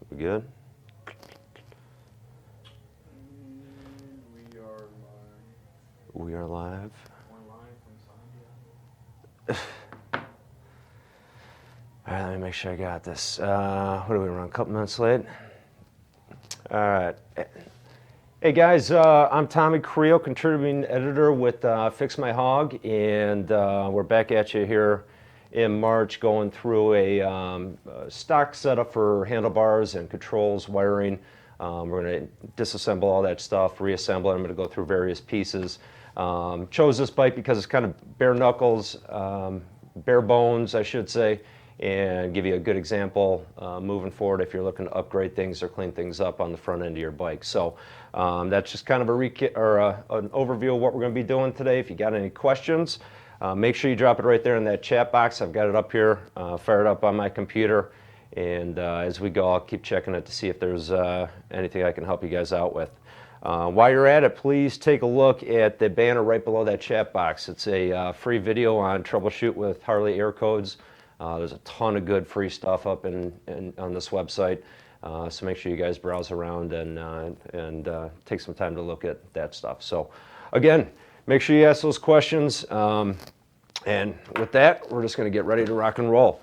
We good? We are live. We are live. We're live from Zambia. All right, let me make sure I got this. What do we run? A couple minutes late? All right. Hey guys, I'm Tommy Creal, contributing editor with Fix My Hog, and we're back at you here in March going through a stock setup for handlebars and controls, wiring. We're going to disassemble all that stuff, reassemble it. I'm going to go through various pieces. Chose this bike because it's kind of bare knuckles, bare bones, I should say, and give you a good example moving forward if you're looking to upgrade things or clean things up on the front end of your bike. So that's just kind of an overview of what we're going to be doing today. If you got any questions, make sure you drop it right there in that chat box. I've got it up here, fired up on my computer, and as we go, I'll keep checking it to see if there's anything I can help you guys out with. While you're at it, please take a look at the banner right below that chat box. It's a free video on troubleshoot with Harley air codes. There's a ton of good free stuff up on this website, so make sure you guys browse around and take some time to look at that stuff. So again, make sure you ask those questions, and with that, we're just going to get ready to rock and roll.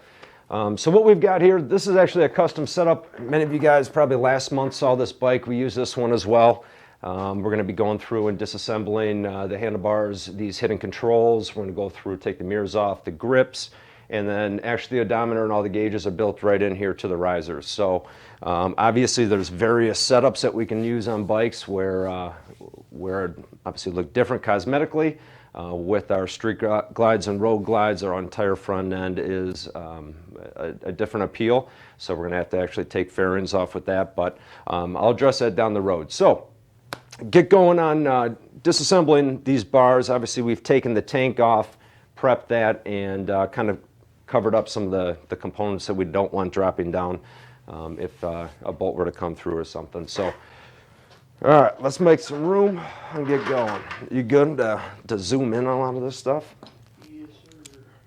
So what we've got here, this is actually a custom setup. Many of you guys probably last month saw this bike. We use this one as well. We're going to be going through and disassembling the handlebars, these hidden controls. We're going to go through, take the mirrors off, the grips, and then actually the odometer and all the gauges are built right in here to the risers. So obviously there's various setups that we can use on bikes where obviously look different cosmetically. With our street glides and road glides, our entire front end is a different appeal. So we're going to actually take fairings off with that, but I'll address that down the road. So get going on disassembling these bars. Obviously we've taken the tank off, prepped that, and kind of covered up some of the components that we don't want dropping down if a bolt were to come through or something. So all right, let's make some room and get going. You good to zoom in on a lot of this stuff? Yes,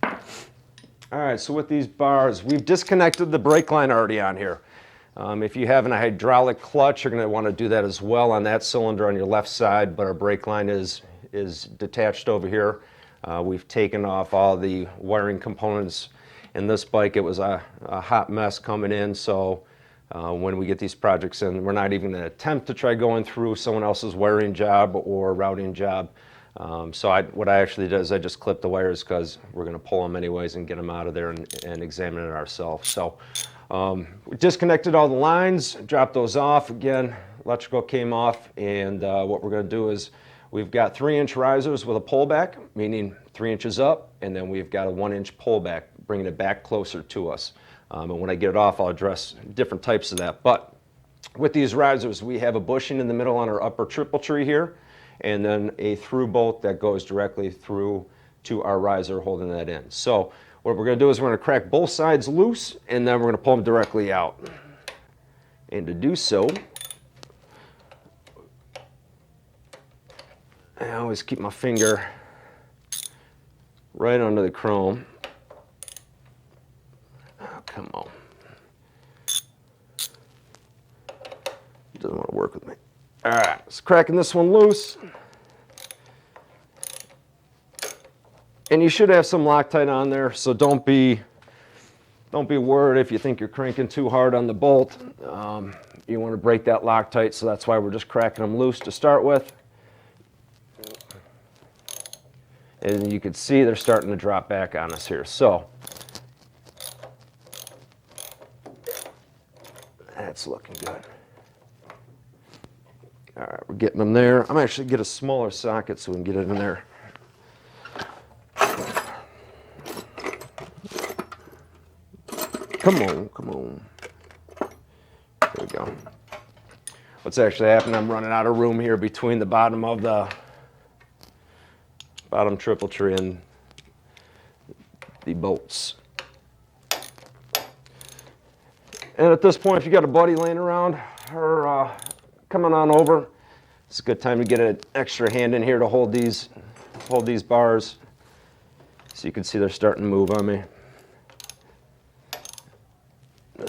sir. All right, so with these bars, we've disconnected the brake line already on here. If you have a hydraulic clutch, you're going to want to do that as well on that cylinder on your left side, but our brake line is detached over here. We've taken off all the wiring components. In this bike, it was a hot mess coming in, so when we get these projects in, we're not even going to attempt to try going through someone else's wiring job or routing job. So what I actually did is I just clipped the wires because we're going to pull them anyways and get them out of there and examine it ourselves. So we disconnected all the lines, dropped those off. Again, electrical came off, and what we're going to do is we've got 3-inch risers with a pullback, meaning 3 inches up, and then we've got a 1-inch pullback, bringing it back closer to us. And when I get it off, I'll address different types of that. But with these risers, we have a bushing in the middle on our upper triple tree here, and then a through bolt that goes directly through to our riser holding that in. So what we're going to do is we're going to crack both sides loose, and then we're going to pull them directly out. And to do so, I always keep my finger right under the chrome. Come on. Doesn't want to work with me. All right, so cracking this one loose. And you should have some Loctite on there, so don't be worried if you think you're cranking too hard on the bolt. You want to break that Loctite, so that's why we're just cracking them loose to start with. And you can see they're starting to drop back on us here. So that's looking good. All right, we're getting them there. I'm actually get a smaller socket so we can get it in there. Come on, come on. There we go. What's actually happening, I'm running out of room here between the bottom of the bottom triple tree and the bolts. And at this point, if you got a buddy laying around or coming on over, it's a good time to get an extra hand in here to hold these bars. So you can see they're starting to move on me.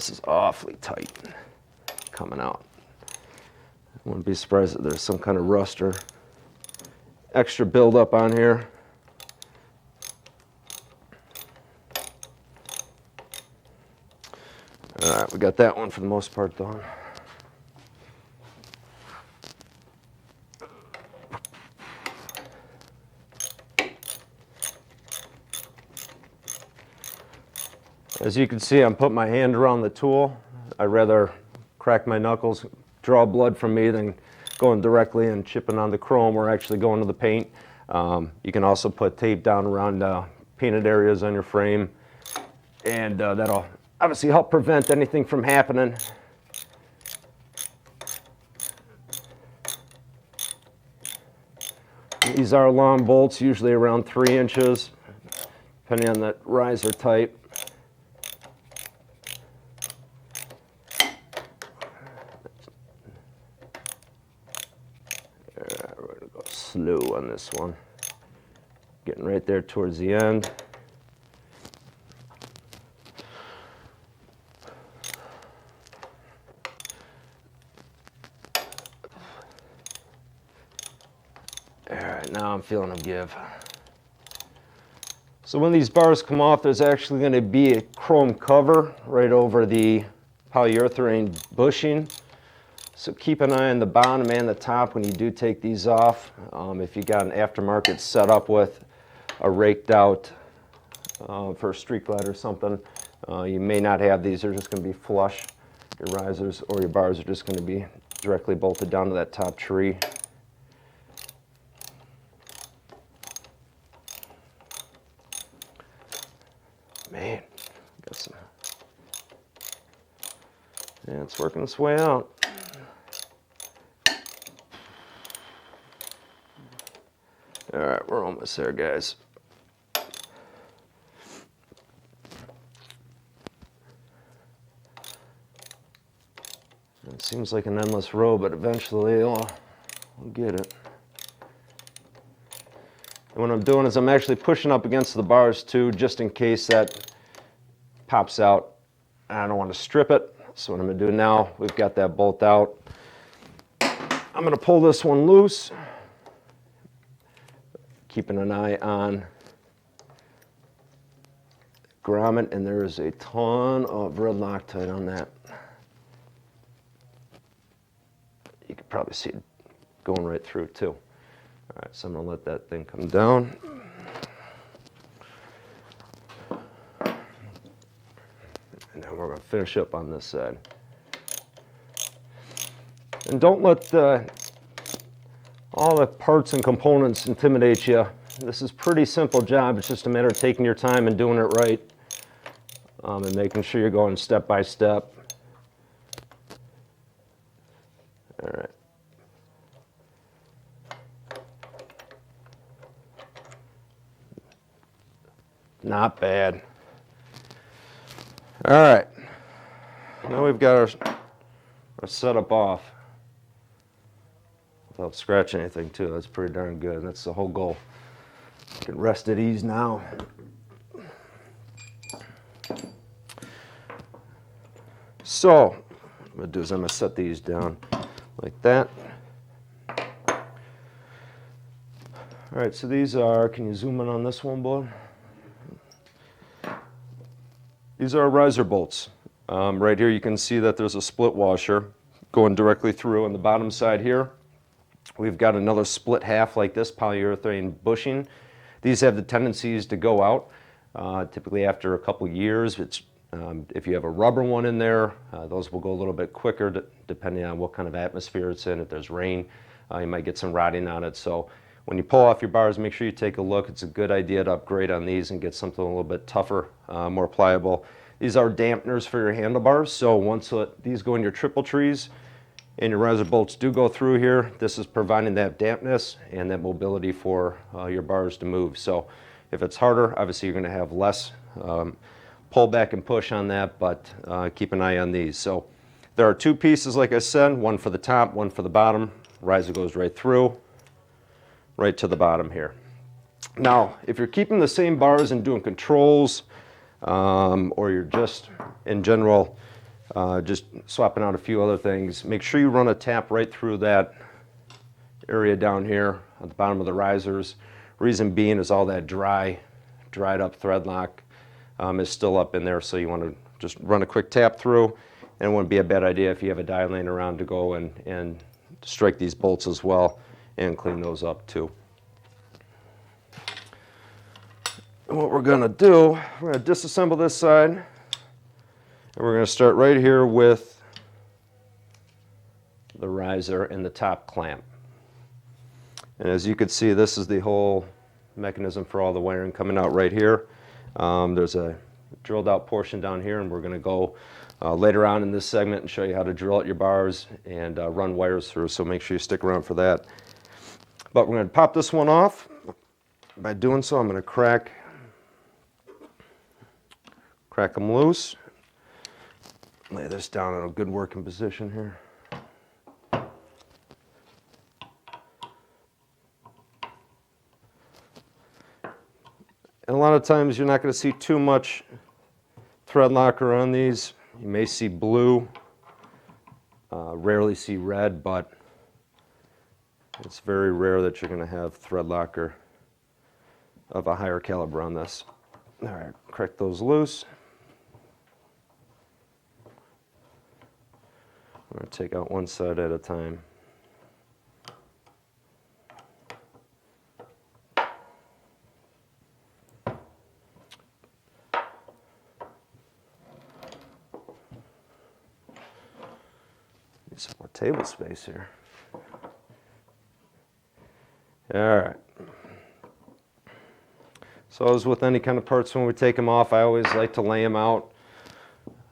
this is awfully tight coming out. I wouldn't be surprised if there's some kind of rust or extra buildup on here. All right, we got that one for the most part done. As you can see, I'm putting my hand around the tool. I'd rather crack my knuckles, draw blood from me than going directly and chipping on the chrome or actually going to the paint. You can also put tape down around painted areas on your frame, and that'll obviously help prevent anything from happening. These are long bolts, usually around 3 inches, depending on the riser type. We're going to go slow on this one. Getting right there towards the end. All right, now I'm feeling them give. So when these bars come off, there's actually going to be a chrome cover right over the polyurethane bushing. So keep an eye on the bottom and the top when you do take these off. If you got an aftermarket setup with a raked out for a street glide or something, you may not have these. They're just going to be flush. Your risers or your bars are just going to be directly bolted down to that top tree. Man, got some. Yeah, it's working its way out. All right, we're almost there, guys. It seems like an endless road, but eventually we'll get it. And what I'm doing is I'm actually pushing up against the bars too, just in case that pops out. I don't want to strip it. So what I'm going to do now, we've got that bolt out. I'm going to pull this one loose, keeping an eye on grommet, and there is a ton of red Loctite on that. You can probably see it going right through too. All right, so I'm going to let that thing come down. And then we're going to finish up on this side. And don't let all the parts and components intimidate you. This is a pretty simple job. It's just a matter of taking your time and doing it right, and making sure you're going step by step. All right. Not bad. All right. Now we've got our setup off without scratching anything too. That's pretty darn good. That's the whole goal. You can rest at ease now. So what I'm going to do is I'm going to set these down like that. All right, so these are, can you zoom in on this one, boy? These are riser bolts. Right here you can see that there's a split washer going directly through on the bottom side here. We've got another split half like this, polyurethane bushing. These have the tendencies to go out typically after a couple years. If you have a rubber one in there, those will go a little bit quicker depending on what kind of atmosphere it's in. If there's rain, you might get some rotting on it. So when you pull off your bars, make sure you take a look. It's a good idea to upgrade on these and get something a little bit tougher, more pliable. These are dampeners for your handlebars. So once these go in your triple trees and your riser bolts do go through here, this is providing that dampness and that mobility for your bars to move. So if it's harder, obviously you're going to have less pull back and push on that, but keep an eye on these. So there are two pieces, like I said, one for the top, one for the bottom. Riser goes right through, right to the bottom here. Now, if you're keeping the same bars and doing controls, or you're just in general Just swapping out a few other things. Make sure you run a tap right through that area down here at the bottom of the risers. Reason being is all that dried up thread lock is still up in there, so you want to just run a quick tap through. And it wouldn't be a bad idea if you have a die laying around to go and strike these bolts as well and clean those up too. And what we're going to do, we're going to disassemble this side, and we're going to start right here with the riser and the top clamp. And as you can see, this is the whole mechanism for all the wiring coming out right here. There's a drilled out portion down here, and we're going to go later on in this segment and show you how to drill out your bars and run wires through, so make sure you stick around for that. But we're going to pop this one off. By doing so, I'm going to crack them loose. Lay this down in a good working position here. And a lot of times you're not going to see too much thread locker on these. You may see blue, rarely see red, but it's very rare that you're going to have thread locker of a higher caliber on this. All right, crack those loose. I'm going to take out one side at a time. Need some more table space here. All right. So as with any kind of parts, when we take them off, I always like to lay them out.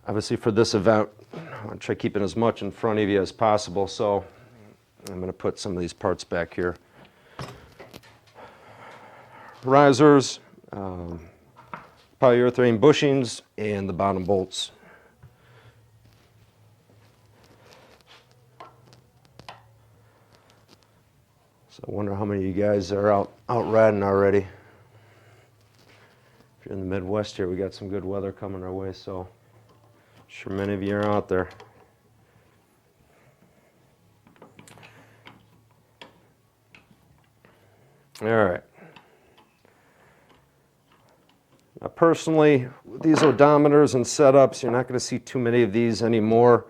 Obviously for this event, I want to try keeping as much in front of you as possible, so I'm going to put some of these parts back here. Risers, polyurethane bushings, and the bottom bolts. So I wonder how many of you guys are out riding already. If you're in the Midwest here, we got some good weather coming our way, so sure many of you are out there. All right. Now personally, with these odometers and setups, you're not going to see too many of these anymore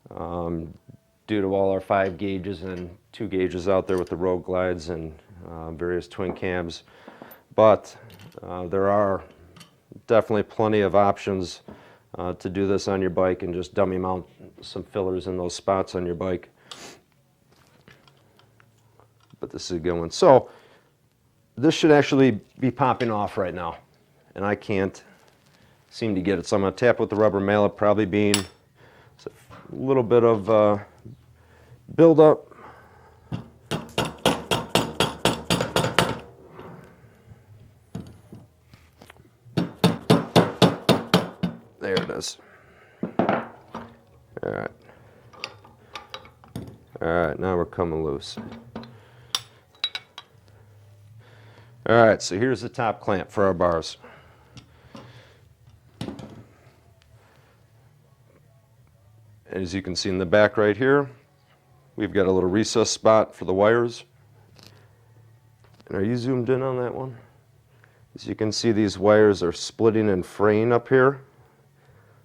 due to all our 5 gauges and 2 gauges out there with the road glides and various twin cams. But there are definitely plenty of options to do this on your bike and just dummy mount some fillers in those spots on your bike. But this is a good one. So this should actually be popping off right now, and I can't seem to get it. So I'm going to tap with the rubber mallet, probably being a little bit of buildup. There it is. All right. All right, now we're coming loose. All right, so here's the top clamp for our bars. As you can see in the back right here, we've got a little recess spot for the wires. And are you zoomed in on that one? As you can see, these wires are splitting and fraying up here.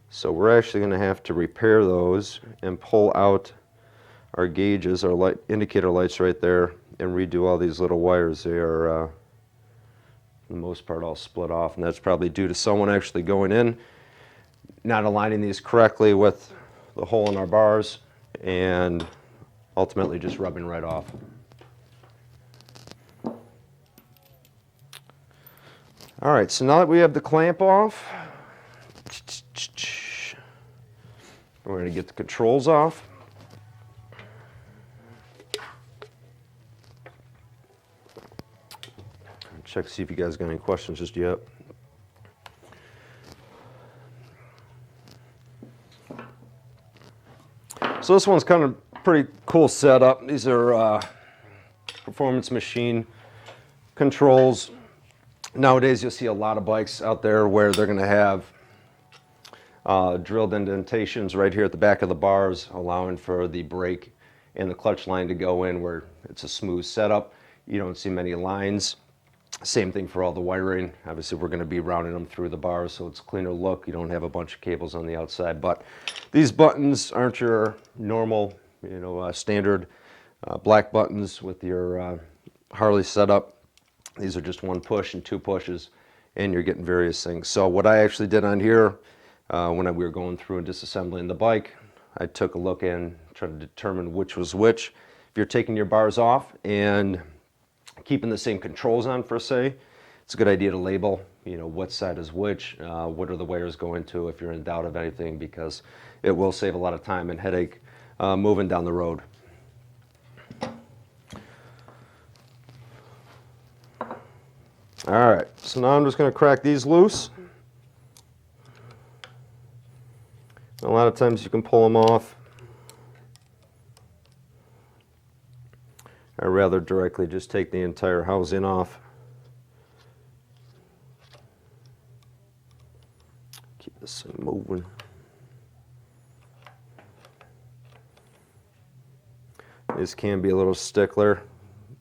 So we're actually going to have to repair those and pull out our gauges, our light indicator lights right there, and redo all these little wires. They are, for the most part, all split off, and that's probably due to someone actually going in, not aligning these correctly with the hole in our bars, and ultimately just rubbing right off. All right, so now that we have the clamp off, we're going to get the controls off. Check to see if you guys got any questions just yet. So this one's kind of pretty cool setup. These are performance machine controls. Nowadays you'll see a lot of bikes out there where they're going to have drilled indentations right here at the back of the bars, allowing for the brake and the clutch line to go in where it's a smooth setup. You don't see many lines. Same thing for all the wiring. Obviously, we're going to be rounding them through the bars, so it's a cleaner look. You don't have a bunch of cables on the outside. But these buttons aren't your normal, standard black buttons with your Harley setup. These are just one push and two pushes, and you're getting various things. So what I actually did on here, when we were going through and disassembling the bike, I took a look and tried to determine which was which. If you're taking your bars off and keeping the same controls on, per se, it's a good idea to label, what side is which, what are the wires going to if you're in doubt of anything, because it will save a lot of time and headache moving down the road. All right, so now I'm just going to crack these loose. A lot of times you can pull them off. I'd rather directly just take the entire housing off. Keep this thing moving. This can be a little stickler.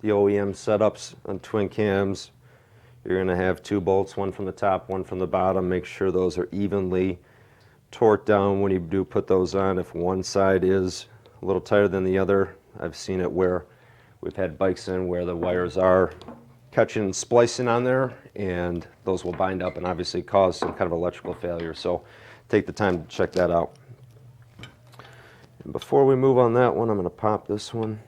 The OEM setups on twin cams, you're going to have two bolts, one from the top, one from the bottom. Make sure those are evenly torqued down when you do put those on. If one side is a little tighter than the other, I've seen it where we've had bikes in where the wires are catching and splicing on there, and those will bind up and obviously cause some kind of electrical failure. So take the time to check that out. And before we move on that one, I'm going to pop this one.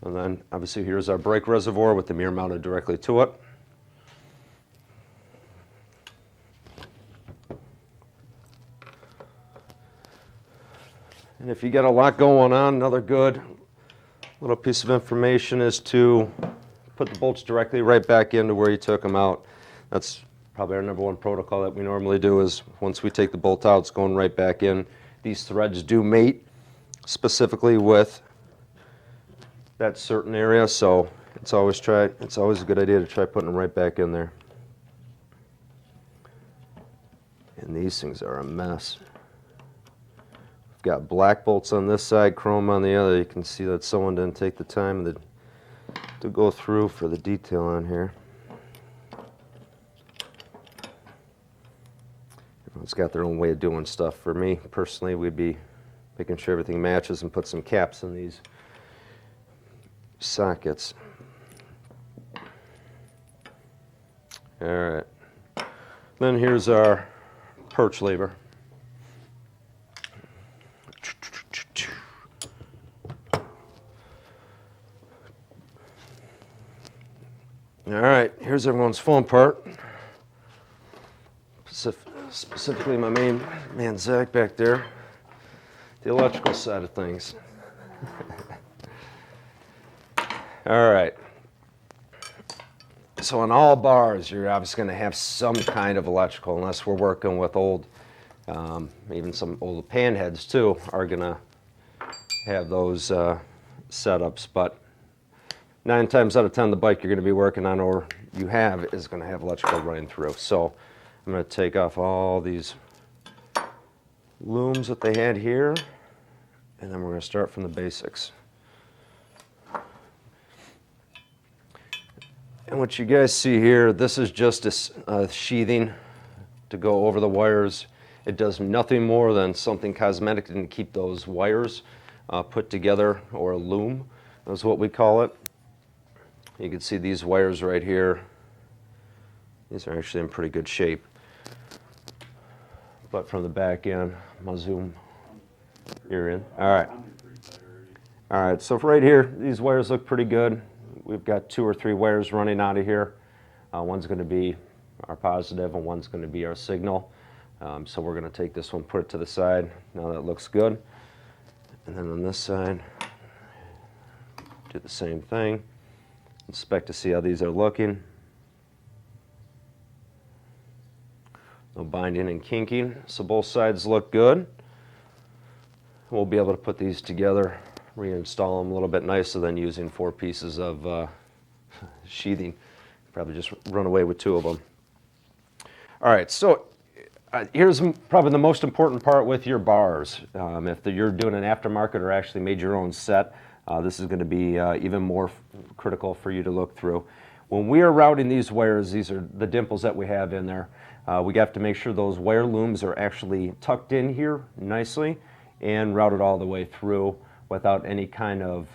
And then obviously here's our brake reservoir with the mirror mounted directly to it. And if you got a lot going on, another good little piece of information is to put the bolts directly right back into where you took them out. That's probably our number one protocol that we normally do, is once we take the bolt out, it's going right back in. These threads do mate specifically with that certain area, so it's always a good idea to try putting them right back in there. And these things are a mess. Got black bolts on this side, chrome on the other. You can see that someone didn't take the time to go through for the detail on here. Everyone's got their own way of doing stuff. For me, personally, we'd be making sure everything matches and put some caps in these sockets. All right. Then here's our perch lever. All right, here's everyone's fun part. Specifically my main man, Zach, back there. The electrical side of things. All right. So on all bars, you're obviously going to have some kind of electrical, unless we're working with old, even some old panheads too, are going to have those setups. But 9 times out of 10, the bike you're going to be working on or you have is going to have electrical running through. So I'm going to take off all these looms that they had here, and then we're going to start from the basics. And what you guys see here, this is just a sheathing to go over the wires. It does nothing more than something cosmetic to keep those wires put together, or a loom is what we call it. You can see these wires right here. These are actually in pretty good shape. But from the back end, I'll zoom. You're in. All right. All right, so for right here, these wires look pretty good. We've got 2 or 3 wires running out of here. One's going to be our positive and one's going to be our signal. So we're going to take this one, put it to the side. Now that looks good. And then on this side, do the same thing. Inspect to see how these are looking. No binding and kinking, so both sides look good. We'll be able to put these together, reinstall them a little bit nicer than using 4 pieces of sheathing. Probably just run away with 2 of them. All right, so Here's probably the most important part with your bars. If you're doing an aftermarket or actually made your own set, this is going to be even more critical for you to look through. When we are routing these wires, these are the dimples that we have in there. We have to make sure those wire looms are actually tucked in here nicely and routed all the way through without any kind of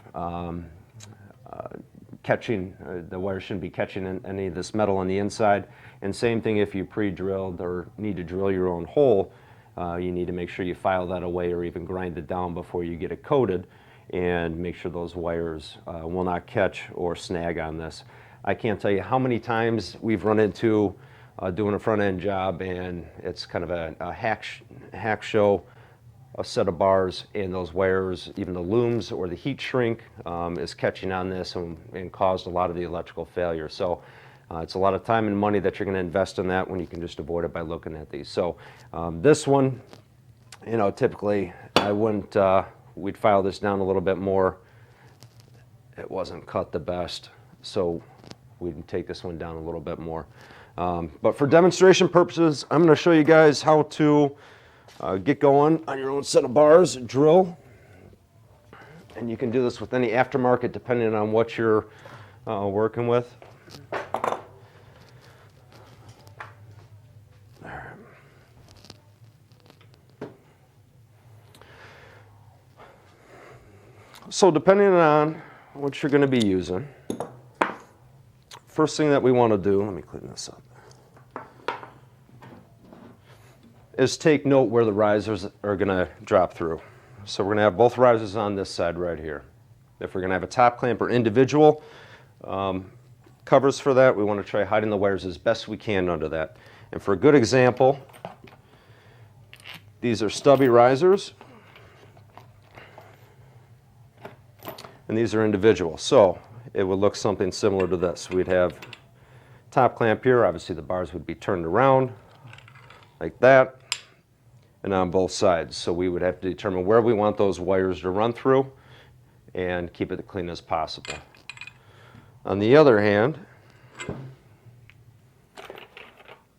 catching. The wire shouldn't be catching any of this metal on the inside. And same thing if you pre-drilled or need to drill your own hole, you need to make sure you file that away or even grind it down before you get it coated and make sure those wires will not catch or snag on this. I can't tell you how many times we've run into doing a front end job and it's kind of a hack show, a set of bars, and those wires, even the looms or the heat shrink is catching on this and caused a lot of the electrical failure. So it's a lot of time and money that you're going to invest in that when you can just avoid it by looking at these. So this one, you know, typically I wouldn't, we'd file this down a little bit more. It wasn't cut the best, so we'd take this one down a little bit more. But for demonstration purposes, I'm going to show you guys how to get going on your own set of bars, drill. And you can do this with any aftermarket depending on what you're working with. So depending on what you're going to be using, first thing that we want to do, let me clean this up, is take note where the risers are going to drop through. So we're going to have both risers on this side right here. If we're going to have a top clamp or individual covers for that, we want to try hiding the wires as best we can under that. And for a good example, these are stubby risers, and these are individual. So it would look something similar to this. We'd have top clamp here. Obviously the bars would be turned around like that and on both sides. So we would have to determine where we want those wires to run through and keep it as clean as possible. On the other hand,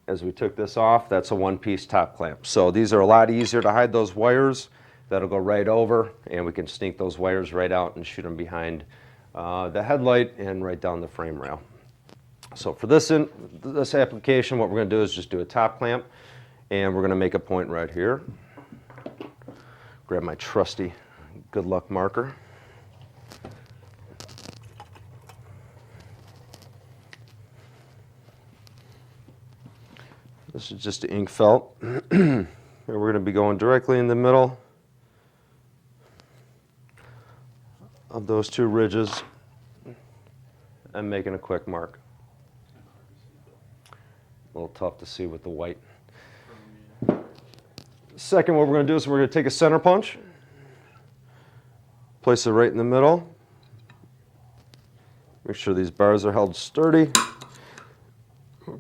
as we took this off, that's a one-piece top clamp. So these are a lot easier to hide those wires. That'll go right over, and we can sneak those wires right out and shoot them behind the headlight and right down the frame rail. So for this application, what we're going to do is just do a top clamp, and we're going to make a point right here. Grab my trusty good luck marker. This is just an ink felt. And we're going to be going directly in the middle of those two ridges and making a quick mark. A little tough to see with the white. Second, what we're going to do is we're going to take a center punch, place it right in the middle, make sure these bars are held sturdy.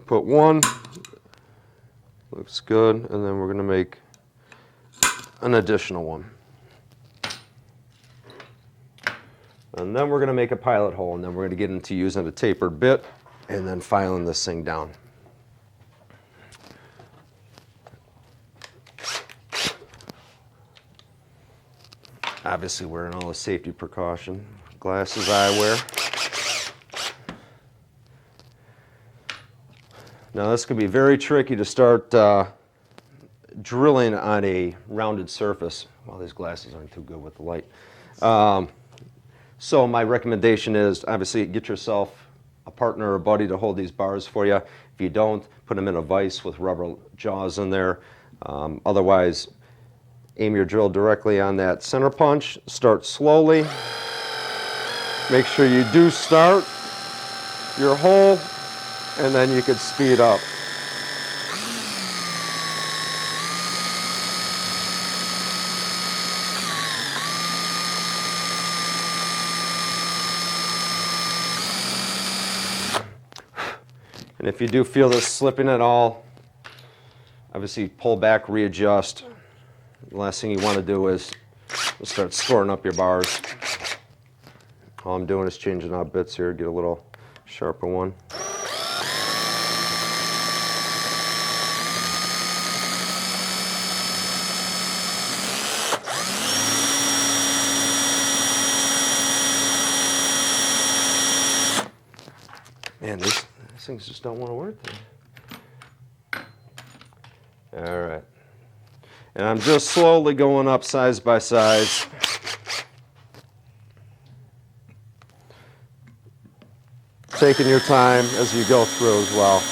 Put one, looks good, and then we're going to make an additional one. And then we're going to make a pilot hole, and then we're going to get into using a tapered bit and then filing this thing down. Obviously wearing all the safety precaution, glasses, eyewear. Now this could be very tricky to start drilling on a rounded surface. Well, these glasses aren't too good with the light. So my recommendation is obviously get yourself a partner or a buddy to hold these bars for you. If you don't, put them in a vise with rubber jaws in there. Otherwise, aim your drill directly on that center punch. Start slowly. Make sure you do start your hole, and then you could speed up. And if you do feel this slipping at all, obviously pull back, readjust. The last thing you want to do is start scoring up your bars. All I'm doing is changing out bits here, get a little sharper one. Man, these things just don't want to work there. All right. And I'm just slowly going up size by size. Taking your time as you go through as well.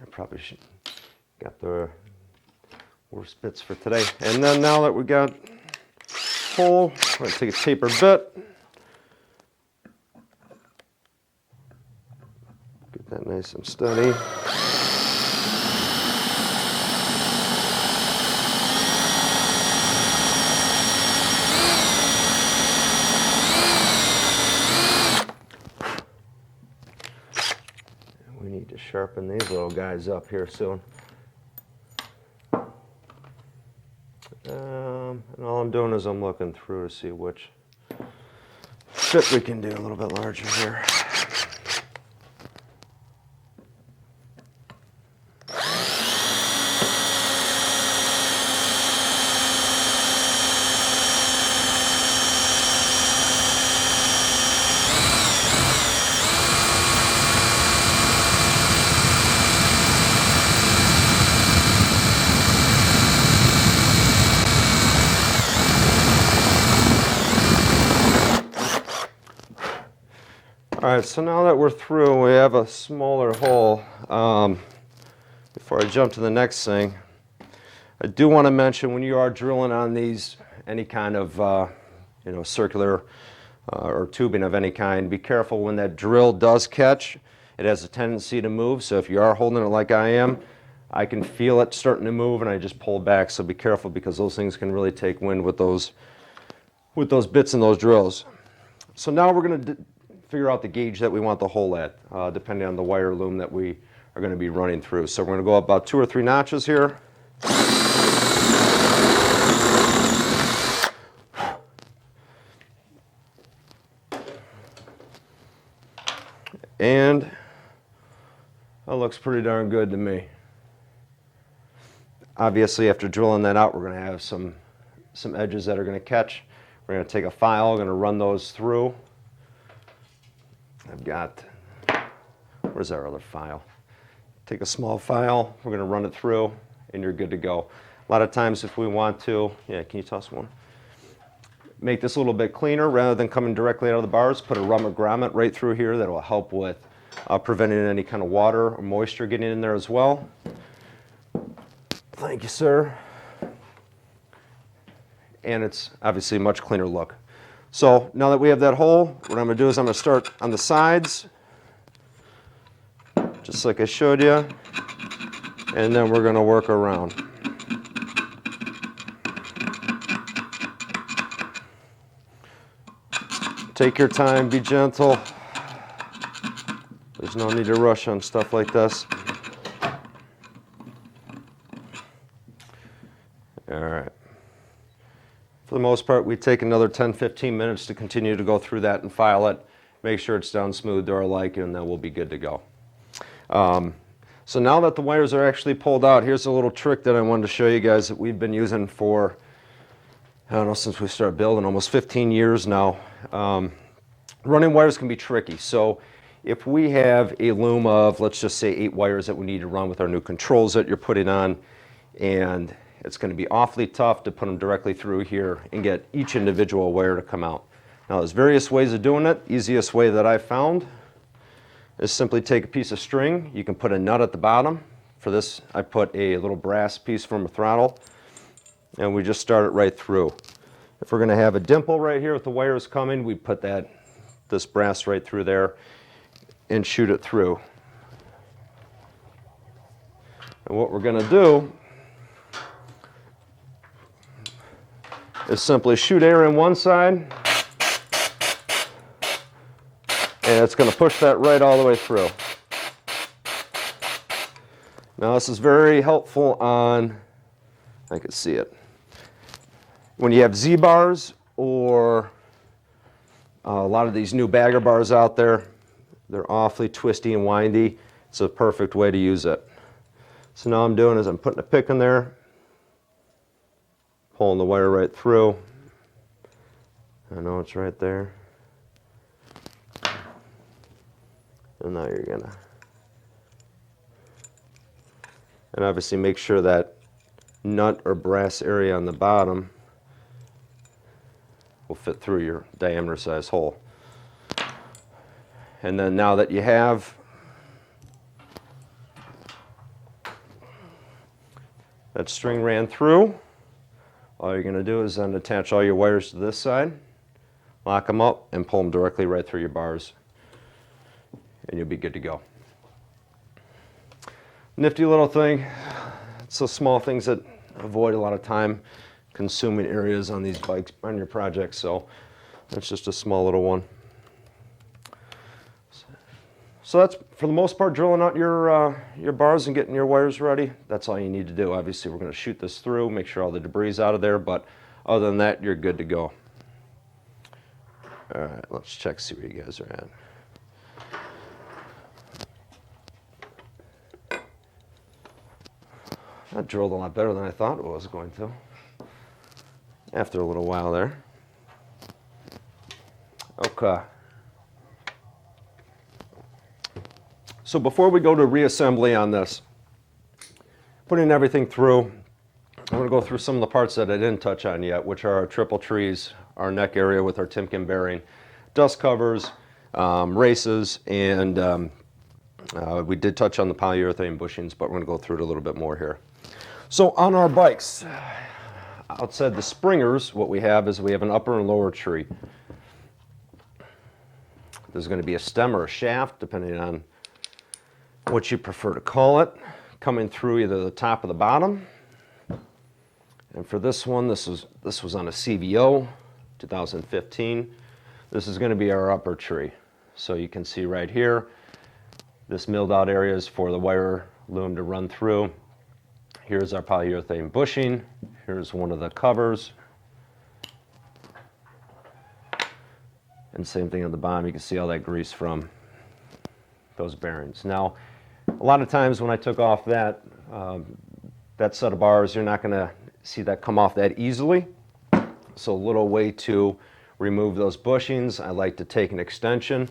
I probably should got the worst bits for today. And then now that we got hole, I'm going to take a taper bit. Get that nice and steady. We need to sharpen these little guys up here soon. And all I'm doing is I'm looking through to see which fit we can do a little bit larger here. All right, so now that we're through, we have a smaller hole. Before I jump to the next thing, I do want to mention when you are drilling on these, any kind of circular or tubing of any kind, be careful when that drill does catch. It has a tendency to move, so if you are holding it like I am, I can feel it starting to move and I just pull back, so be careful because those things can really take wind with those bits and those drills. So now we're going to figure out the gauge that we want the hole at, depending on the wire loom that we are going to be running through. So we're going to go up about 2 or 3 notches here. And that looks pretty darn good to me. Obviously, after drilling that out, we're going to have some edges that are going to catch. We're going to take a file, going to run those through. I've got, where's our other file? Take a small file, we're going to run it through, and you're good to go. A lot of times if we want to, yeah, can you toss one? Make this a little bit cleaner, rather than coming directly out of the bars, put a rubber grommet right through here that will help with preventing any kind of water or moisture getting in there as well. Thank you, sir. And it's obviously a much cleaner look. So now that we have that hole, what I'm going to do is I'm going to start on the sides, just like I showed you, and then we're going to work around. Take your time, be gentle. There's no need to rush on stuff like this. All right. For the most part, we take another 10-15 minutes to continue to go through that and file it, make sure it's down smooth to our liking, and then we'll be good to go. So now that the wires are actually pulled out, here's a little trick that I wanted to show you guys that we've been using for, I don't know, since we started building, almost 15 years now. Running wires can be tricky. So if we have a loom of, let's just say 8 wires that we need to run with our new controls that you're putting on, and it's going to be awfully tough to put them directly through here and get each individual wire to come out. Now there's various ways of doing it. Easiest way that I've found is simply take a piece of string. You can put a nut at the bottom. For this, I put a little brass piece from a throttle, and we just start it right through. If we're going to have a dimple right here with the wires coming, we put this brass right through there and shoot it through. And what we're going to do is simply shoot air in one side, and it's going to push that right all the way through. Now this is very helpful on, I can see it, when you have Z-bars or a lot of these new bagger bars out there. They're awfully twisty and windy. It's a perfect way to use it. So now I'm doing is I'm putting a pick in there, pulling the wire right through. I know it's right there. And now you're gonna, and obviously make sure that nut or brass area on the bottom will fit through your diameter size hole. And then now that you have that string ran through, all you're going to do is then attach all your wires to this side, lock them up, and pull them directly right through your bars, and you'll be good to go. Nifty little thing. It's the small things that avoid a lot of time consuming areas on these bikes, on your projects, so that's just a small little one. So that's, for the most part, drilling out your bars and getting your wires ready. That's all you need to do. Obviously, we're going to shoot this through, make sure all the debris is out of there, but other than that, you're good to go. All right, let's check, see where you guys are at. That drilled a lot better than I thought it was going to, after a little while there. Okay. So before we go to reassembly on this, putting everything through, I'm going to go through some of the parts that I didn't touch on yet, which are our triple trees, our neck area with our Timken bearing, dust covers, races, and we did touch on the polyurethane bushings, but we're going to go through it a little bit more here. So on our bikes, outside the springers, what we have is we have an upper and lower tree. There's going to be a stem or a shaft, depending on what you prefer to call it, coming through either the top or the bottom. And for this one, this was on a CVO 2015. This is going to be our upper tree. So you can see right here, this milled out area is for the wire loom to run through. Here's our polyurethane bushing. Here's one of the covers. And same thing on the bottom. You can see all that grease from those bearings. Now, a lot of times when I took off that set of bars, you're not going to see that come off that easily. So a little way to remove those bushings, I like to take an extension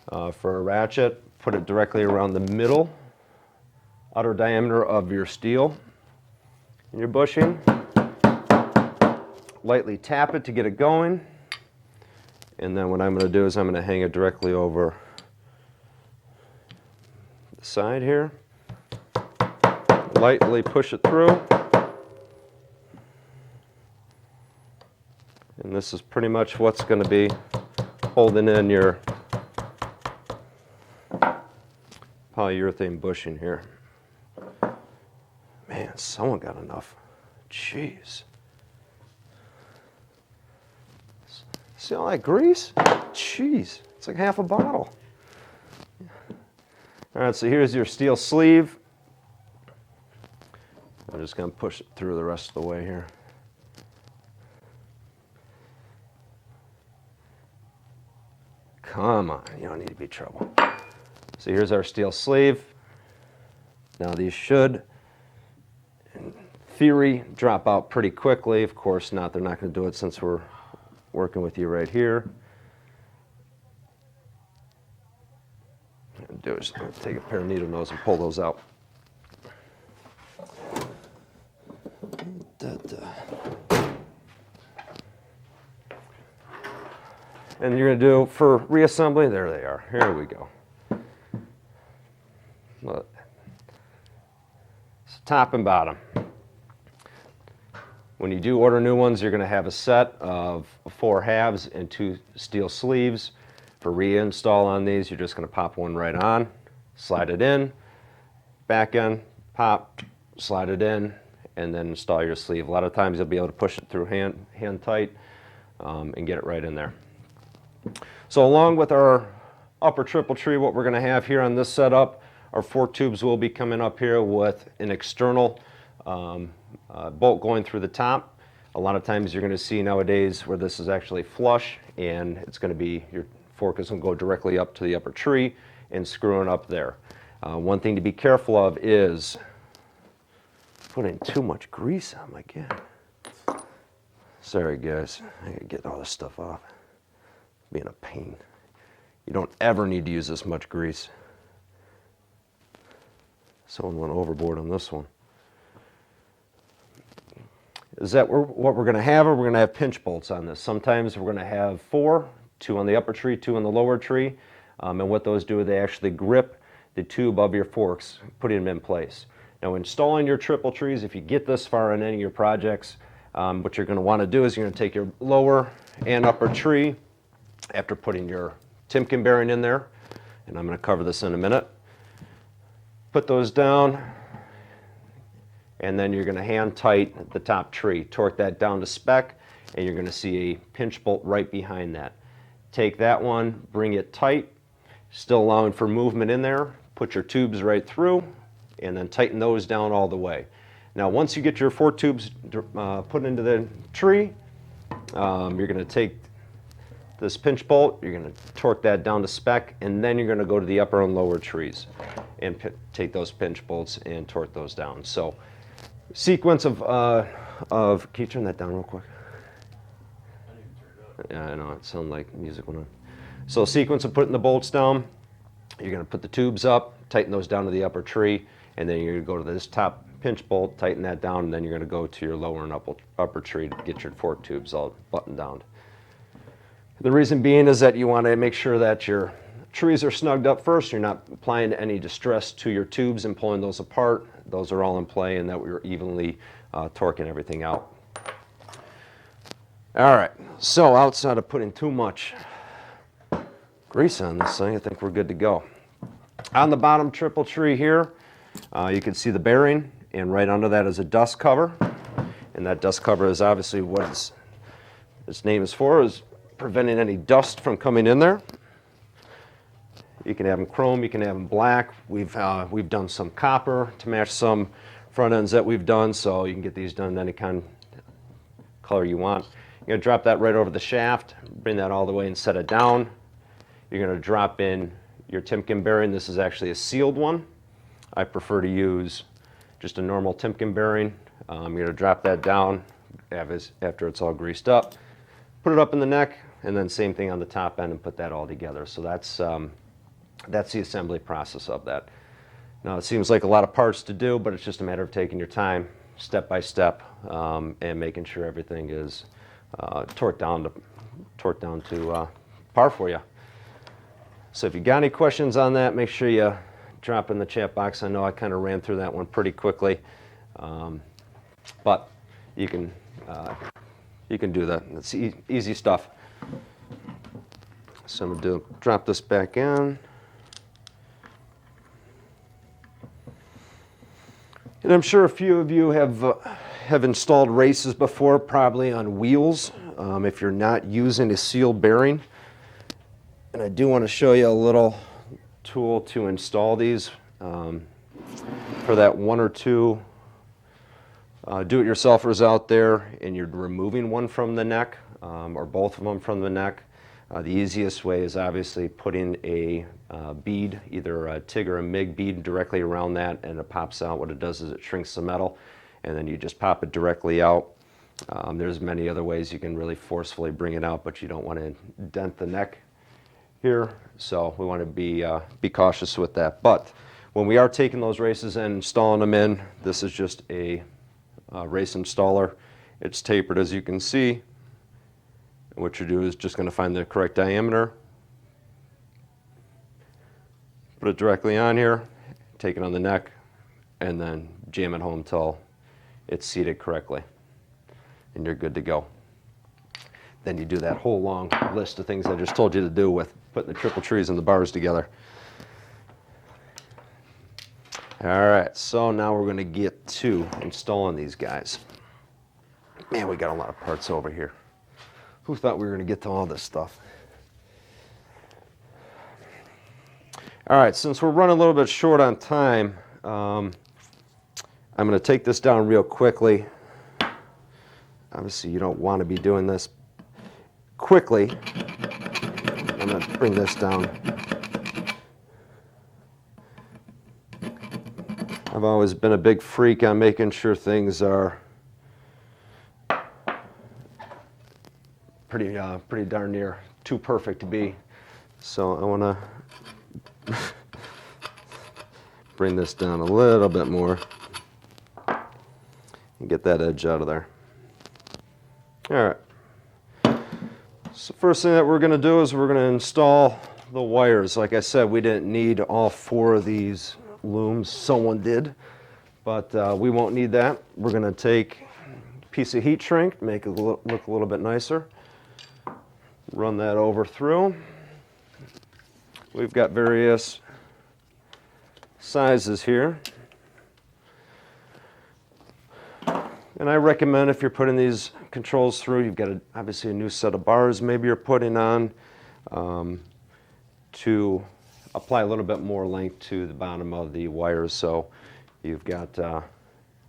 for a ratchet, put it directly around the middle outer diameter of your steel in your bushing. Lightly tap it to get it going. And then what I'm going to do is I'm going to hang it directly over the side here. Lightly push it through. And this is pretty much what's going to be holding in your polyurethane bushing here. Man, someone got enough. Jeez. See all that grease? Jeez, it's like half a bottle. All right, so here's your steel sleeve. I'm just going to push it through the rest of the way here. Come on, you don't need to be trouble. So here's our steel sleeve. Now these should, in theory, drop out pretty quickly. Of course not, they're not going to do it since we're working with you right here. What I'm gonna do is take a pair of needle nose and pull those out. And you're going to do, for reassembly, there they are. Here we go. Look. So top and bottom. When you do order new ones, you're going to have a set of 4 halves and 2 steel sleeves. For reinstall on these, you're just going to pop one right on, slide it in, back end, pop, slide it in, and then install your sleeve. A lot of times you'll be able to push it through hand tight and get it right in there. So along with our upper triple tree, what we're going to have here on this setup, our 4 tubes will be coming up here with an external bolt going through the top. A lot of times you're going to see nowadays where this is actually flush, and it's going to be, your fork is going to go directly up to the upper tree and screwing up there. One thing to be careful of is putting too much grease on my can. Sorry guys, I gotta get all this stuff off. Being a pain. You don't ever need to use this much grease. Someone went overboard on this one. Is that what we're gonna have, or we're gonna have pinch bolts on this? Sometimes we're gonna have 4, 2 on the upper tree, 2 on the lower tree. And what those do, they actually grip the tube of your forks, putting them in place. Now installing your triple trees, if you get this far in any of your projects, what you're gonna wanna do is you're gonna take your lower and upper tree after putting your Timken bearing in there, and I'm gonna cover this in a minute. Put those down, and then you're gonna hand tight the top tree. Torque that down to spec, and you're gonna see a pinch bolt right behind that. Take that one, bring it tight, still allowing for movement in there. Put your tubes right through, and then tighten those down all the way. Now once you get your 4 tubes put into the tree, you're gonna take this pinch bolt, you're going to torque that down to spec, and then you're going to go to the upper and lower trees and take those pinch bolts and torque those down. So sequence of can you turn that down real quick? Yeah, I know, it sounded like music went on. So sequence of putting the bolts down, you're going to put the tubes up, tighten those down to the upper tree, and then you're going to go to this top pinch bolt, tighten that down, and then you're going to go to your lower and upper tree to get your fork tubes all buttoned down. The reason being is that you want to make sure that your trees are snugged up first. You're not applying any distress to your tubes and pulling those apart. Those are all in play, and that we're evenly torquing everything out. All right, so outside of putting too much grease on this thing, I think we're good to go. On the bottom triple tree here, you can see the bearing, and right under that is a dust cover. And that dust cover is obviously what its name is for, is preventing any dust from coming in there. You can have them chrome, you can have them black. We've done some copper to match some front ends that we've done, so you can get these done in any kind of color you want. You're going to drop that right over the shaft, bring that all the way and set it down. You're going to drop in your Timken bearing. This is actually a sealed one. I prefer to use just a normal Timken bearing. You're going to drop that down after it's all greased up. Put it up in the neck, and then same thing on the top end, and put that all together. So that's the assembly process of that. Now it seems like a lot of parts to do, but it's just a matter of taking your time, step by step, and making sure everything is torqued down to par for you. So if you got any questions on that, make sure you drop in the chat box. I know I kind of ran through that one pretty quickly, but you can do that. It's easy stuff. So I'm going to drop this back in. And I'm sure a few of you have installed races before, probably on wheels, if you're not using a sealed bearing. And I do want to show you a little tool to install these for that 1 or 2 do-it-yourselfers out there, and you're removing one from the neck or both of them from the neck. The easiest way is obviously putting a bead, either a TIG or a MIG bead, directly around that, and it pops out. What it does is it shrinks the metal, and then you just pop it directly out. There's many other ways you can really forcefully bring it out, but you don't want to dent the neck here, so we want to be cautious with that. But when we are taking those races and installing them in, this is just a race installer. It's tapered, as you can see. And what you do is just going to find the correct diameter, put it directly on here, take it on the neck, and then jam it home till it's seated correctly, and you're good to go. Then you do that whole long list of things I just told you to do with putting the triple trees and the bars together. All right, so now we're going to get to installing these guys. Man, we got a lot of parts over here. Who thought we were going to get to all this stuff? All right, since we're running a little bit short on time, I'm going to take this down real quickly. Obviously, you don't want to be doing this quickly. I'm going to bring this down. I've always been a big freak on making sure things are pretty darn near too perfect to be. So I want to bring this down a little bit more and get that edge out of there. All right. So first thing that we're going to do is we're going to install the wires. Like I said, we didn't need all 4 of these looms. Someone did, but we won't need that. We're going to take a piece of heat shrink, make it look a little bit nicer. Run that over through. We've got various sizes here. And I recommend if you're putting these controls through, you've got obviously a new set of bars maybe you're putting on, to apply a little bit more length to the bottom of the wires, so you've got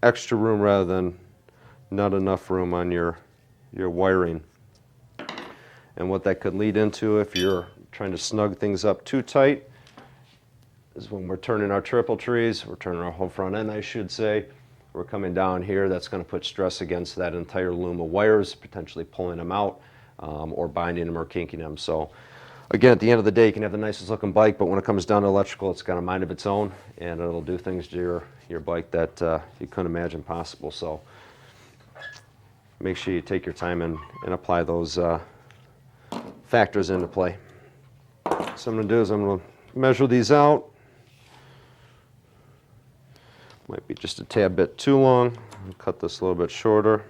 extra room rather than not enough room on your wiring. And what that could lead into, if you're trying to snug things up too tight, is when we're turning our triple trees, we're turning our whole front end, I should say, we're coming down here, that's going to put stress against that entire loom of wires, potentially pulling them out, or binding them or kinking them. So again, at the end of the day, you can have the nicest looking bike, but when it comes down to electrical, it's got a mind of its own, and it'll do things to your bike that you couldn't imagine possible. So make sure you take your time and apply those factors into play. So I'm going to do is I'm going to measure these out. Might be just a tad bit too long. I'll cut this a little bit shorter.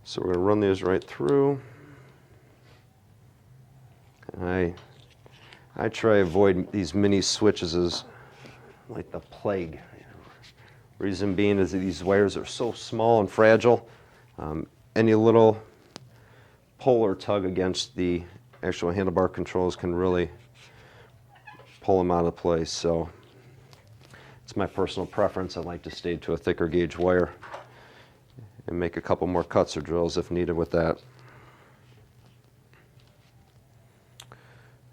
So we're going to run these right through. And I try to avoid these mini switches as like the plague. Reason being is that these wires are so small and fragile. Any little pull or tug against the actual handlebar controls can really pull them out of place. So it's my personal preference. I like to stay to a thicker gauge wire and make a couple more cuts or drills if needed with that.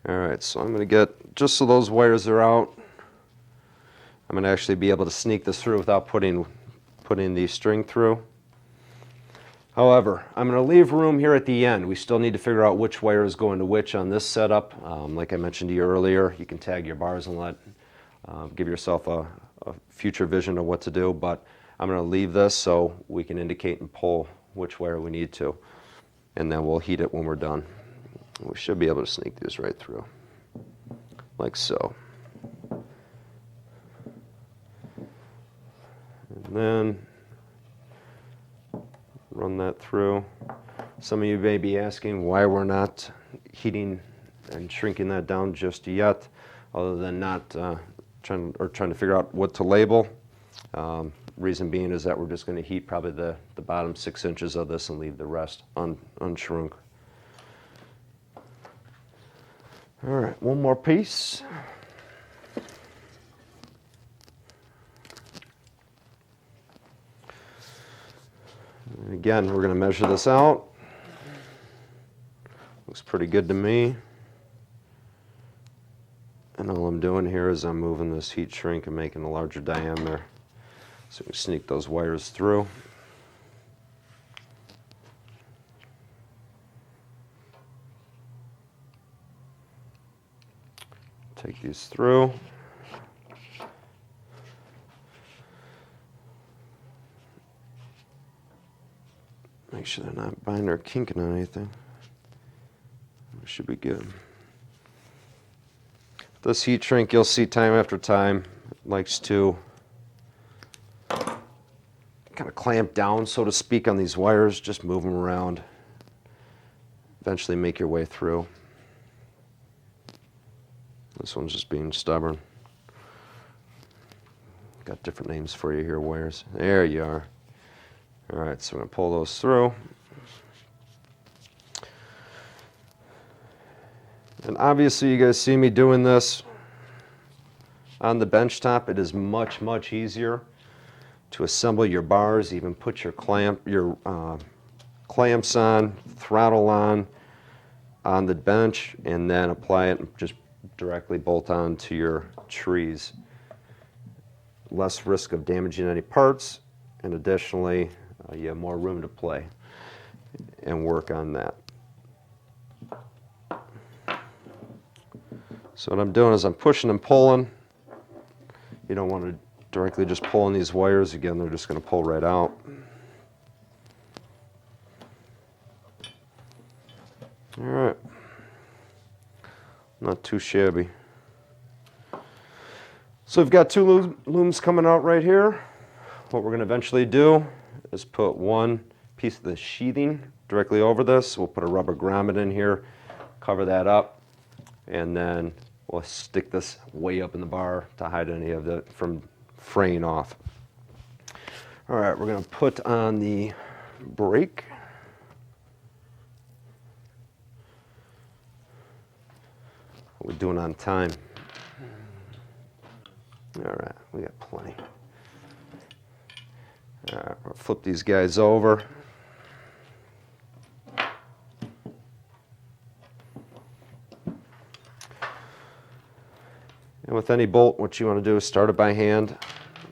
All right, so I'm going to get, just so those wires are out, I'm going to actually be able to sneak this through without putting the string through. However, I'm going to leave room here at the end. We still need to figure out which wire is going to which on this setup. Like I mentioned to you earlier, you can tag your bars and give yourself a future vision of what to do, but I'm going to leave this so we can indicate and pull which wire we need to, and then we'll heat it when we're done. We should be able to sneak these right through, like so. And then run that through. Some of you may be asking why we're not heating and shrinking that down just yet, other than not trying to figure out what to label. Reason being is that we're just going to heat probably the bottom 6 inches of this and leave the rest unshrunk. All right, one more piece. And again, we're going to measure this out. Looks pretty good to me. And all I'm doing here is I'm moving this heat shrink and making a larger diameter. So we sneak those wires through. Take these through. Make sure they're not binding or kinking on anything. We should be good. This heat shrink, you'll see time after time, likes to kind of clamp down, so to speak, on these wires. Just move them around. Eventually make your way through. This one's just being stubborn. Got different names for you here, wires. There you are. All right, so I'm going to pull those through. And obviously you guys see me doing this on the bench top. It is much, much easier to assemble your bars, even put your clamps on, throttle on the bench, and then apply it and just directly bolt on to your trees. Less risk of damaging any parts, and additionally, you have more room to play and work on that. So what I'm doing is I'm pushing and pulling. You don't want to directly just pull on these wires. Again, they're just going to pull right out. All right. Not too shabby. So we've got two looms coming out right here. What we're going to eventually do is put one piece of the sheathing directly over this. We'll put a rubber grommet in here, cover that up, and then we'll stick this way up in the bar to hide any of it from fraying off. All right, we're going to put on the brake. What are we doing on time? All right, we got plenty. All right, we'll flip these guys over. And with any bolt, what you want to do is start it by hand.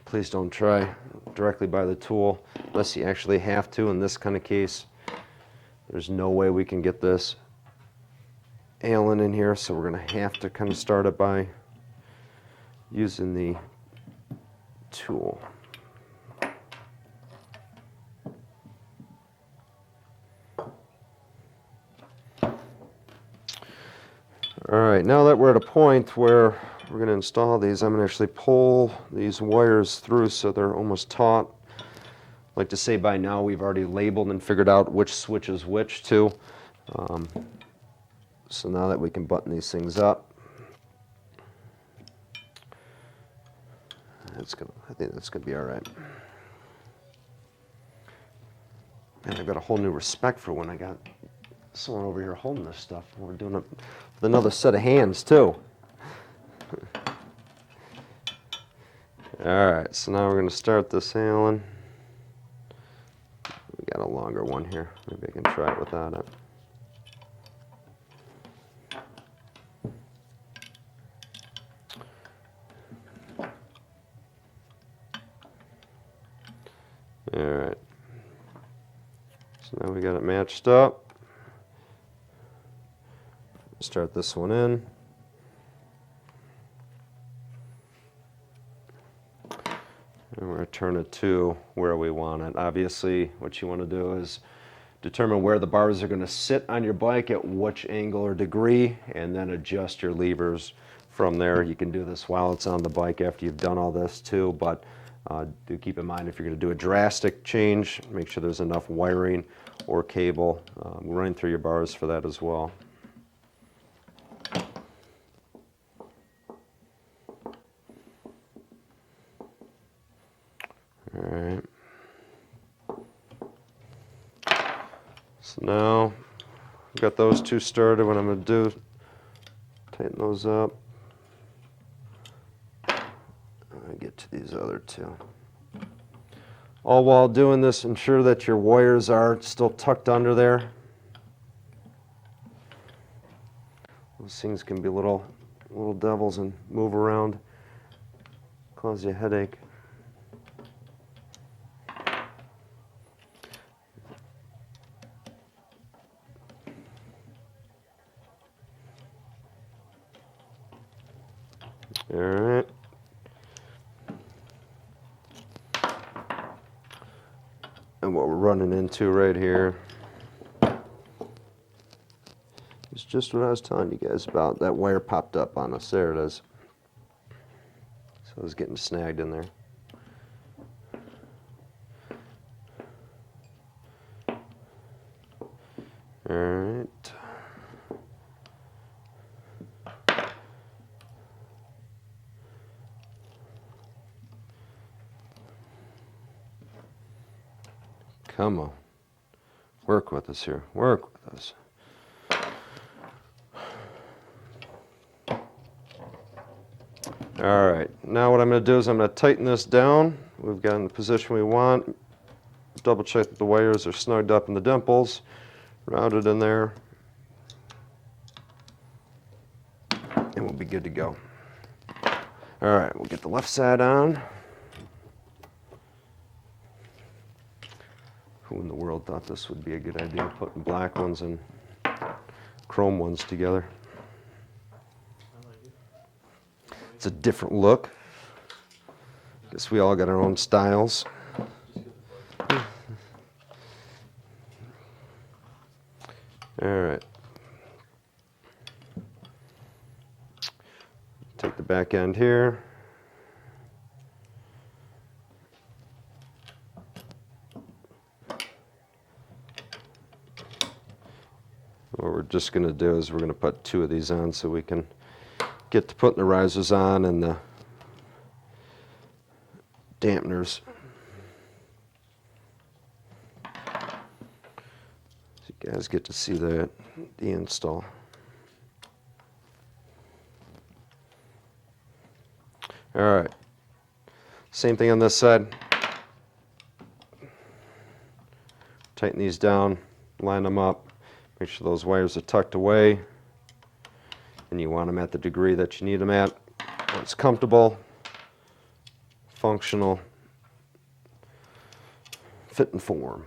Please don't try directly by the tool unless you actually have to. In this kind of case, there's no way we can get this Allen in here, so we're going to have to kind of start it by using the tool. All right, now that we're at a point where we're going to install these, I'm going to actually pull these wires through so they're almost taut. I like to say by now we've already labeled and figured out which switch is which too. So now that we can button these things up, I think that's going to be all right. And I've got a whole new respect for when I got someone over here holding this stuff. We're doing it with another set of hands too. All right, so now we're going to start this Allen. We got a longer one here. Maybe I can try it without it. All right. So now we got it matched up. Start this one in. And we're going to turn it to where we want it. Obviously, what you want to do is determine where the bars are going to sit on your bike at which angle or degree, and then adjust your levers from there. You can do this while it's on the bike after you've done all this too, but do keep in mind if you're going to do a drastic change, make sure there's enough wiring or cable running through your bars for that as well. All right. So now I've got those two started. What I'm going to do, tighten those up. I get to these other two. All while doing this, ensure that your wires are still tucked under there. Those things can be little devils and move around, cause you a headache. All right. And what we're running into right here is just what I was telling you guys about. That wire popped up on us. There it is. So it was getting snagged in there. All right. Come on. Work with us here. Work with us. All right. Now what I'm going to do is I'm going to tighten this down. We've got in the position we want. Double check that the wires are snugged up in the dimples. Round it in there. And we'll be good to go. All right. We'll get the left side on. Who in the world thought this would be a good idea, putting black ones and chrome ones together? I like it. It's a different look. Guess we all got our own styles. Just get the parts. All right. Take the back end here. What we're just going to do is we're going to put 2 of these on so we can get to putting the risers on and the dampeners. So you guys get to see the install. All right. Same thing on this side. Tighten these down, line them up. Make sure those wires are tucked away, and you want them at the degree that you need them at. Where it's comfortable, functional, fit and form.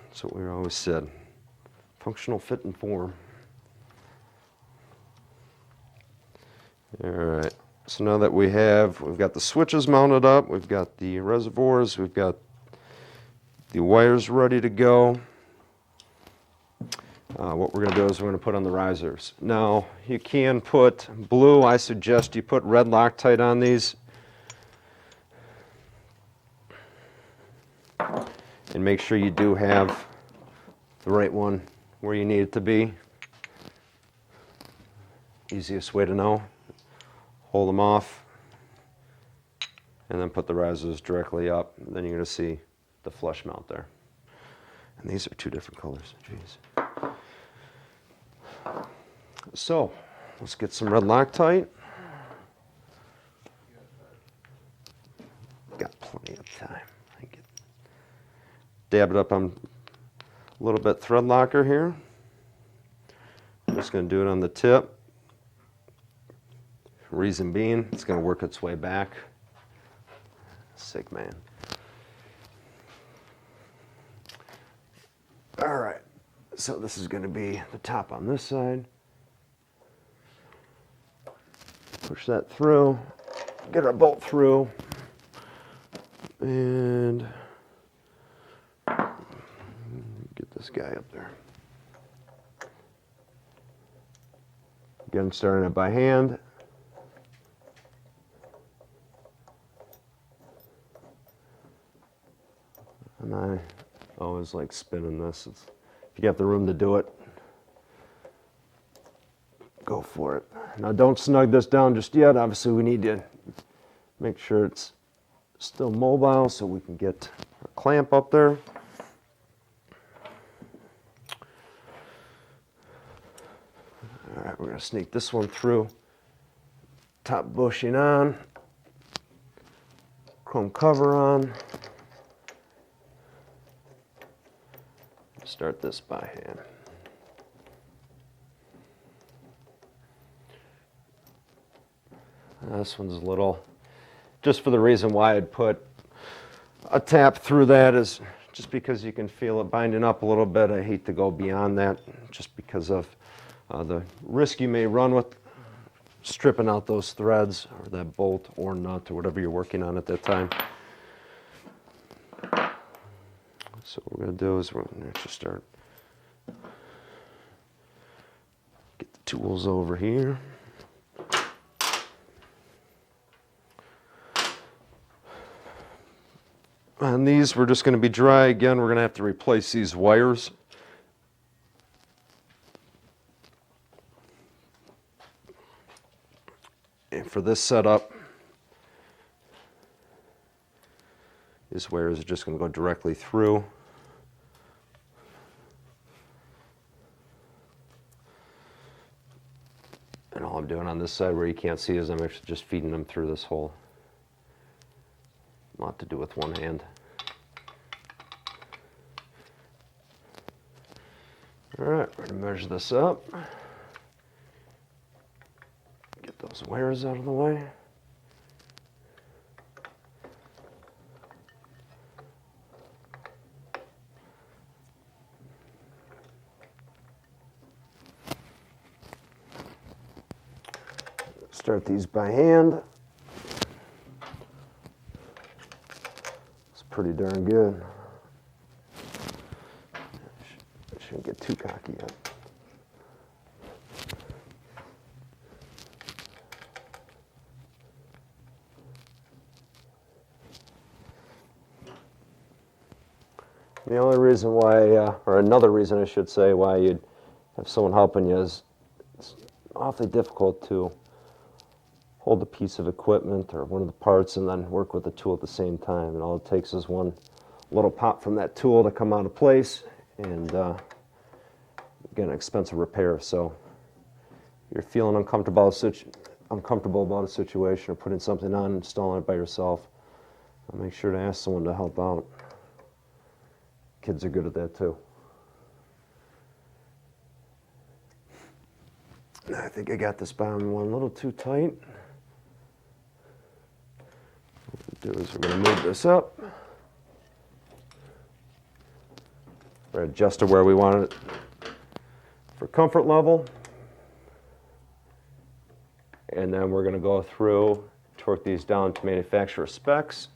That's what we always said. Functional, fit and form. All right. So now that we've got the switches mounted up, we've got the reservoirs, we've got the wires ready to go. What we're going to do is we're going to put on the risers. Now, you can put blue. I suggest you put red Loctite on these. And make sure you do have the right one where you need it to be. Easiest way to know. Hold them off. And then put the risers directly up. Then you're going to see the flush mount there. And these are 2 different colors. Jeez. So, let's get some red Loctite. Got plenty of time. Dab it up on a little bit thread locker here. I'm just going to do it on the tip. Reason being, it's going to work its way back. Sick man. All right, so this is going to be the top on this side. Push that through, get our bolt through, and get this guy up there. Again, starting it by hand. And I always like spinning this. If you got the room to do it, go for it. Now don't snug this down just yet. Obviously we need to make sure it's still mobile so we can get our clamp up there. All right, we're going to sneak this one through. Top bushing on. Chrome cover on. Start this by hand. This one's a little, just for the reason why I'd put a tap through that is just because you can feel it binding up a little bit. I hate to go beyond that just because of the risk you may run with stripping out those threads or that bolt or nut or whatever you're working on at that time. So what we're going to do is we're going to just start, get the tools over here. On these, we're just going to be dry. Again, we're going to have to replace these wires. And for this setup, these wires are just going to go directly through. And all I'm doing on this side where you can't see is I'm actually just feeding them through this hole. A lot to do with one hand. All right, we're going to measure this up. Get those wires out of the way. start these by hand. It's pretty darn good. Shouldn't get too cocky yet. The only reason why, or another reason I should say, why you'd have someone helping you is it's awfully difficult to hold a piece of equipment or one of the parts and then work with the tool at the same time. And all it takes is one little pop from that tool to come out of place, and get an expensive repair. So if you're feeling uncomfortable about a situation or putting something on, installing it by yourself, make sure to ask someone to help out. Kids are good at that too. I think I got this bottom one a little too tight. What we'll do is we're going to move this up. We're going to adjust to where we want it for comfort level. And then we're going to go through, torque these down to manufacturer specs.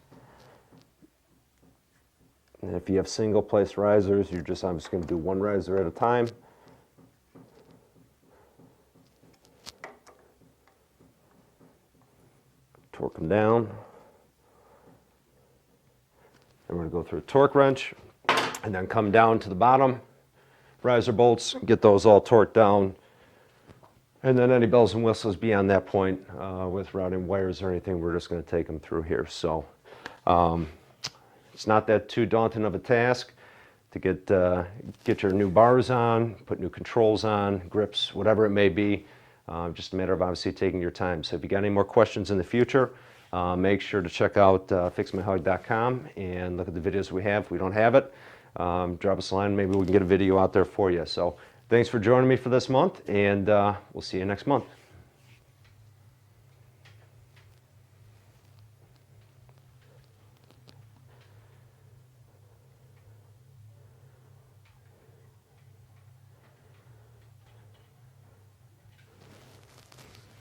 And if you have single place risers, I'm just going to do one riser at a time. Torque them down. And we're going to go through a torque wrench and then come down to the bottom riser bolts, get those all torqued down. And then any bells and whistles beyond that point with routing wires or anything, we're just going to take them through here. So it's not that too daunting of a task to get your new bars on, put new controls on, grips, whatever it may be. Just a matter of obviously taking your time. So if you got any more questions in the future, make sure to check out fixmyhug.com and look at the videos we have. If we don't have it, drop us a line. Maybe we can get a video out there for you. So thanks for joining me for this month, and we'll see you next month.